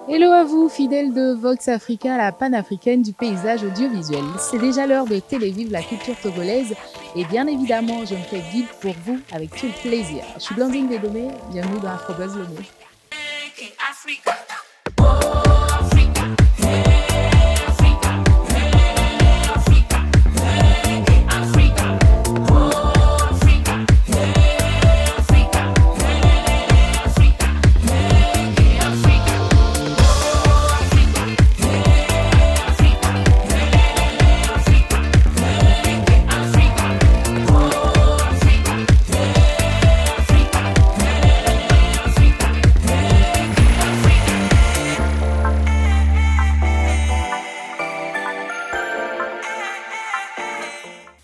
Hello à vous, fidèles de Vox Africa, la panafricaine du paysage audiovisuel. C'est déjà l'heure de télévivre la culture togolaise et bien évidemment, je me fais guide pour vous avec tout le plaisir. Je suis Blandine Dédomé, bienvenue dans Afrobuzz le Nez.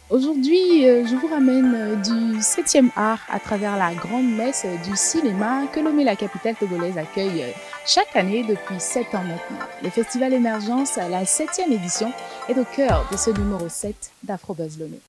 Aujourd'hui, je vous ramène du 7e art à travers la grande messe du cinéma que Lomé, la capitale togolaise, accueille chaque année depuis 7 ans maintenant. Le festival Émergence, la 7e édition, est au cœur de ce numéro 7 d'Afrobuzz Lomé.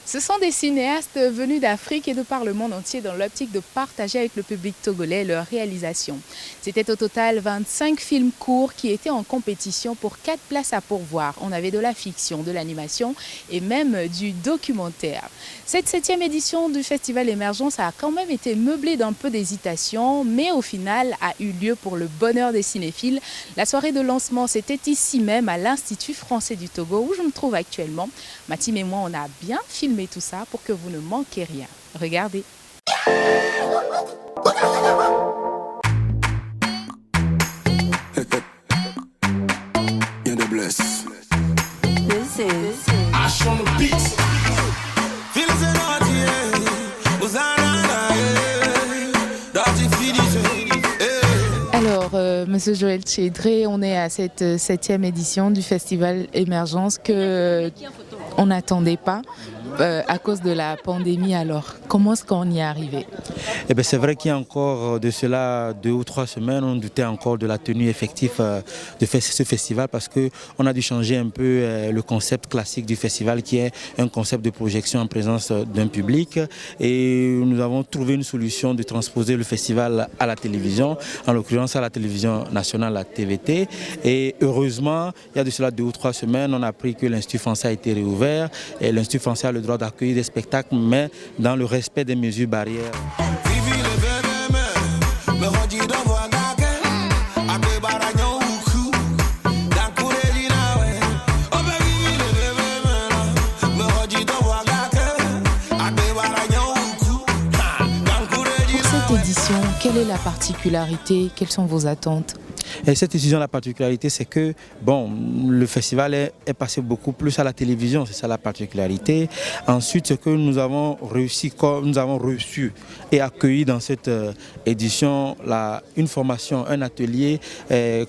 Ce sont des cinéastes venus d'Afrique et de par le monde entier dans l'optique de partager avec le public togolais leurs réalisations. C'était au total 25 films courts qui étaient en compétition pour 4 places à pourvoir. On avait de la fiction, de l'animation et même du documentaire. Cette 7e édition du Festival Émergence a quand même été meublée d'un peu d'hésitation, mais au final a eu lieu pour le bonheur des cinéphiles. La soirée de lancement, c'était ici même à l'Institut français du Togo où je me trouve actuellement. Ma team et moi, on a bien filmé tout ça pour que vous ne manquez rien. Regardez. Alors, Monsieur Joël Chédré, on est à cette 7e édition du Festival Émergence qu'on n'attendait pas à cause de la pandémie. Alors, comment est-ce qu'on y est arrivé? Eh bien, c'est vrai qu'il y a encore de cela 2 ou 3 semaines, on doutait encore de la tenue effective de ce festival parce qu'on a dû changer un peu le concept classique du festival qui est un concept de projection en présence d'un public. Et nous avons trouvé une solution de transposer le festival à la télévision, en l'occurrence à la télévision nationale, la TVT. Et heureusement, il y a de cela 2 ou 3 semaines, on a appris que l'Institut français a été réouvert et l'Institut français a le droit d'accueillir des spectacles, mais dans le respect des mesures barrières. Pour cette édition, quelle est la particularité? Quelles sont vos attentes? Et cette décision, la particularité, c'est que le festival est passé beaucoup plus à la télévision, c'est ça la particularité. Ensuite, ce que nous avons réussi, nous avons reçu et accueilli dans cette édition, une formation, un atelier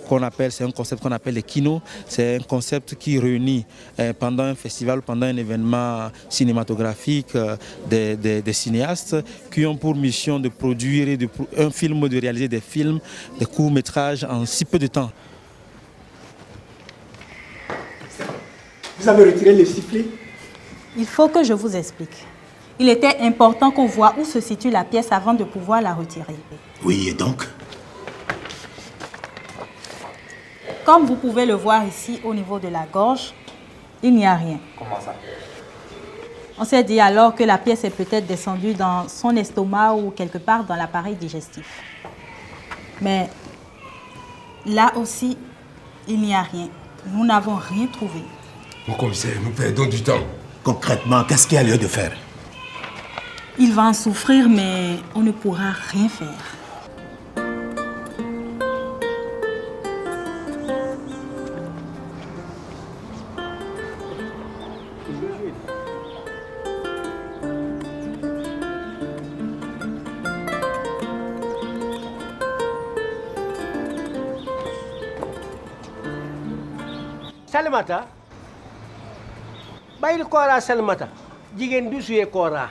qu'on appelle, c'est un concept qu'on appelle les kinos. C'est un concept qui réunit pendant un festival, pendant un événement cinématographique des cinéastes qui ont pour mission de produire un film, de réaliser des films, des courts-métrages en si peu de temps. Vous avez retiré le sifflet? Il faut que je vous explique. Il était important qu'on voit où se situe la pièce avant de pouvoir la retirer. Oui, et donc? Comme vous pouvez le voir ici au niveau de la gorge, il n'y a rien. Comment ça? On s'est dit alors que la pièce est peut-être descendue dans son estomac ou quelque part dans l'appareil digestif. Mais là aussi, il n'y a rien. Nous n'avons rien trouvé. Mon commissaire, nous perdons du temps. Concrètement, qu'est-ce qu'il y a lieu de faire? Il va en souffrir, mais on ne pourra rien faire. Salimata bayil kora Salimata jigen du suyé kora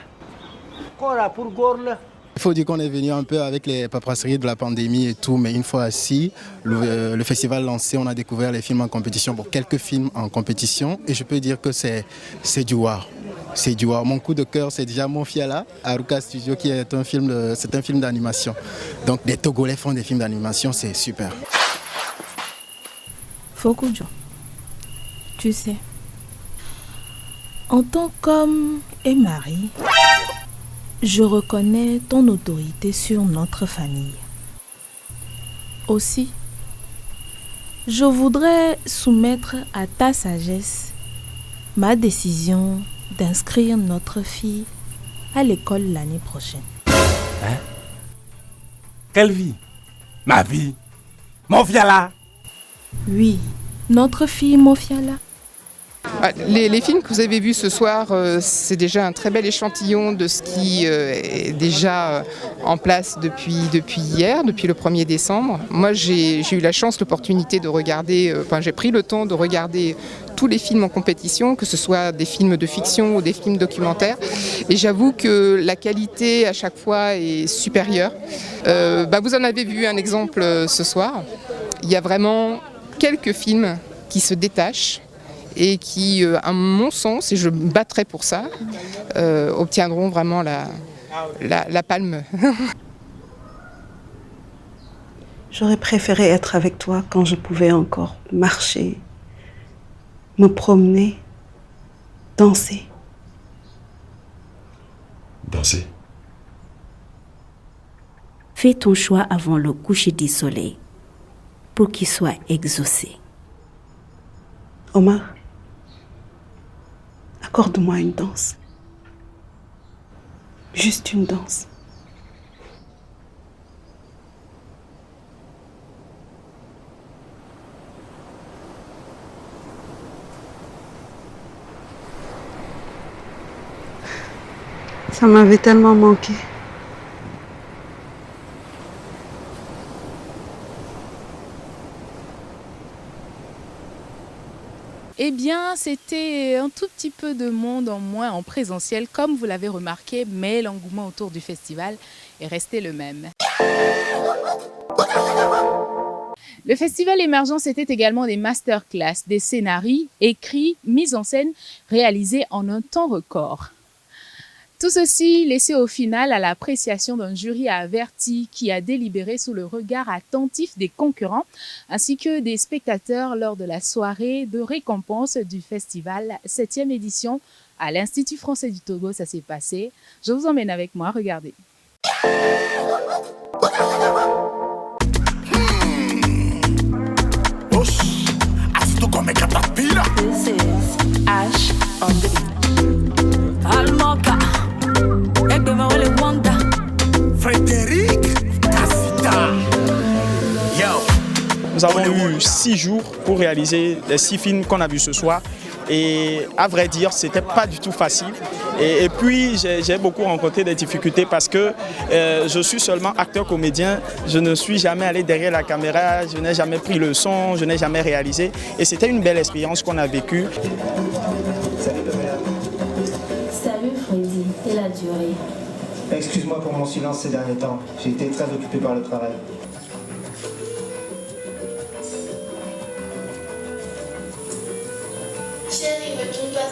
pour góor la. Il faut dire qu'on est venu un peu avec les paperasseries de la pandémie et tout, mais une fois assis, le festival lancé, on a découvert les films en compétition, quelques films en compétition, et je peux dire que c'est du wow. c'est du wow. Mon coup de cœur, c'est déjà Mofiala, Aruka Studio, qui est un film d'animation. Donc les Togolais font des films d'animation, c'est super. Fokudjo, tu sais, en tant qu'homme et mari, je reconnais ton autorité sur notre famille. Aussi, je voudrais soumettre à ta sagesse ma décision d'inscrire notre fille à l'école l'année prochaine. Hein? Quelle vie? Ma vie? Mofiala? Oui, notre fille Mofiala. Les films que vous avez vus ce soir, c'est déjà un très bel échantillon de ce qui est déjà en place depuis hier, depuis le 1er décembre. Moi, j'ai eu la chance, l'opportunité de regarder, j'ai pris le temps de regarder tous les films en compétition, que ce soit des films de fiction ou des films documentaires. Et j'avoue que la qualité à chaque fois est supérieure. Vous en avez vu un exemple ce soir. Il y a vraiment quelques films qui se détachent et qui, à mon sens, et je me battrai pour ça, obtiendront vraiment la palme. J'aurais préféré être avec toi quand je pouvais encore marcher, me promener, danser. Danser? Fais ton choix avant le coucher du soleil pour qu'il soit exaucé. Omar, accorde-moi une danse. Juste une danse. Ça m'avait tellement manqué. Eh bien, c'était un tout petit peu de monde en moins en présentiel, comme vous l'avez remarqué, mais l'engouement autour du festival est resté le même. Le festival émergent, c'était également des masterclass, des scénarios écrits, mis en scène, réalisés en un temps record. Tout ceci laissé au final à l'appréciation d'un jury averti qui a délibéré sous le regard attentif des concurrents ainsi que des spectateurs lors de la soirée de récompense du festival 7e édition à l'Institut français du Togo. Ça s'est passé. Je vous emmène avec moi, regardez. This is Ash on the beat. Almoka. Frédéric Casita. Nous avons eu 6 jours pour réaliser les 6 films qu'on a vus ce soir. Et à vrai dire, c'était pas du tout facile. Et puis, j'ai beaucoup rencontré des difficultés parce que je suis seulement acteur-comédien. Je ne suis jamais allé derrière la caméra, je n'ai jamais pris le son, je n'ai jamais réalisé. Et c'était une belle expérience qu'on a vécue. Salut Freddy, et la durée. Excuse-moi pour mon silence ces derniers temps. J'ai été très occupé par le travail. Chérie, me tourne pas.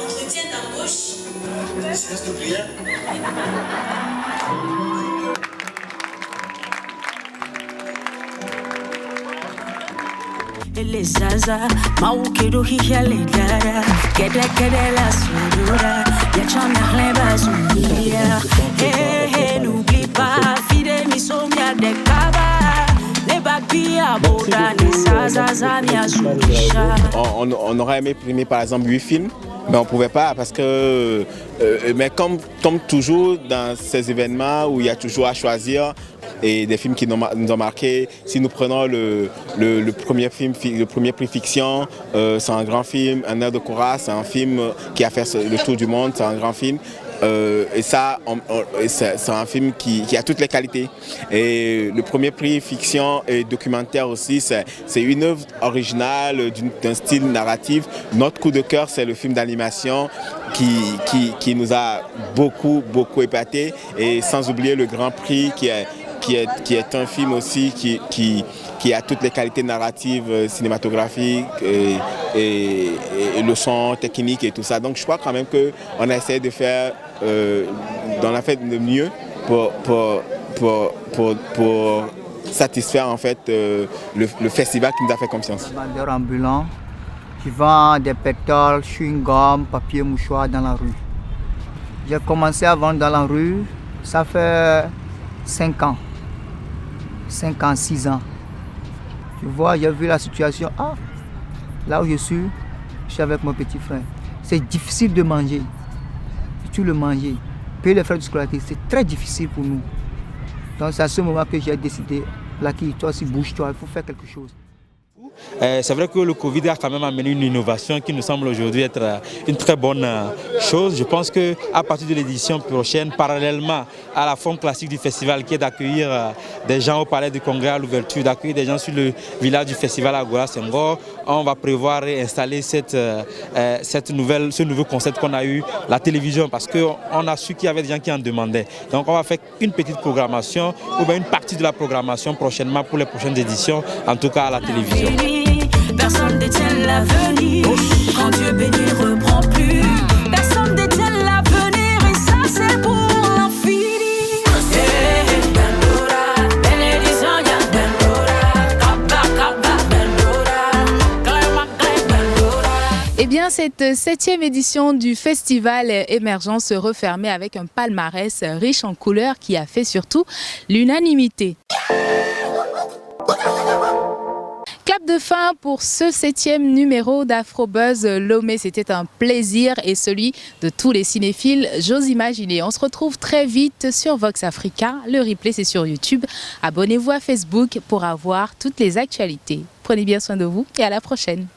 Entretien d'embauche. Cesse de prière. Les zaza, maoukedo hihiale dara, kede la surura, yachon narle bazunia. Hey, n'oublie pas, fide misomia de kaba, les babia boda, les zaza mia zulisha. On aurait aimé primer par exemple 8 films, mais on ne pouvait pas parce que, mais comme toujours dans ces événements où il y a toujours à choisir, et des films qui nous ont marqué. Si nous prenons le premier film, le premier prix fiction, c'est un grand film. Un air de Cora, c'est un film qui a fait le tour du monde, c'est un grand film. Et ça, c'est un film qui a toutes les qualités. Et le premier prix fiction et documentaire aussi, c'est une œuvre originale d'un style narratif. Notre coup de cœur, c'est le film d'animation qui nous a beaucoup épaté. Et sans oublier le grand prix qui est un film aussi qui qui a toutes les qualités narratives, cinématographiques et le son technique et tout ça. Donc je crois quand même qu'on a essayé de faire, dans la fête de mieux pour satisfaire en fait le festival qui nous a fait confiance. Vendeur ambulant qui vend des pétales, chewing-gum, papier mouchoir dans la rue. J'ai commencé à vendre dans la rue, ça fait 5 ans. 5 ans, 6 ans. Tu vois, j'ai vu la situation. Ah, là où je suis avec mon petit frère. C'est difficile de manger. Si tu le manges, payer les frais de scolarité, c'est très difficile pour nous. Donc c'est à ce moment que j'ai décidé, là, toi aussi bouge-toi, il faut faire quelque chose. C'est vrai que le Covid a quand même amené une innovation qui nous semble aujourd'hui être une très bonne chose. Je pense qu'à partir de l'édition prochaine, parallèlement à la forme classique du festival qui est d'accueillir des gens au Palais du Congrès à l'ouverture, d'accueillir des gens sur le village du festival à Agora Senghor, on va prévoir installer ce nouveau concept qu'on a eu, la télévision, parce qu'on a su qu'il y avait des gens qui en demandaient. Donc on va faire une petite programmation ou bien une partie de la programmation prochainement pour les prochaines éditions, en tout cas à la télévision. Personne détient l'avenir. Quand Dieu bénit, reprend plus. Personne détient l'avenir et ça c'est pour l'infini. Eh bien, cette 7e édition du festival émergent se refermait avec un palmarès riche en couleurs qui a fait surtout l'unanimité. Clap de fin pour ce 7e numéro d'Afrobuzz Lomé. C'était un plaisir et celui de tous les cinéphiles, j'ose imaginer. On se retrouve très vite sur Vox Africa. Le replay, c'est sur YouTube. Abonnez-vous à Facebook pour avoir toutes les actualités. Prenez bien soin de vous et à la prochaine.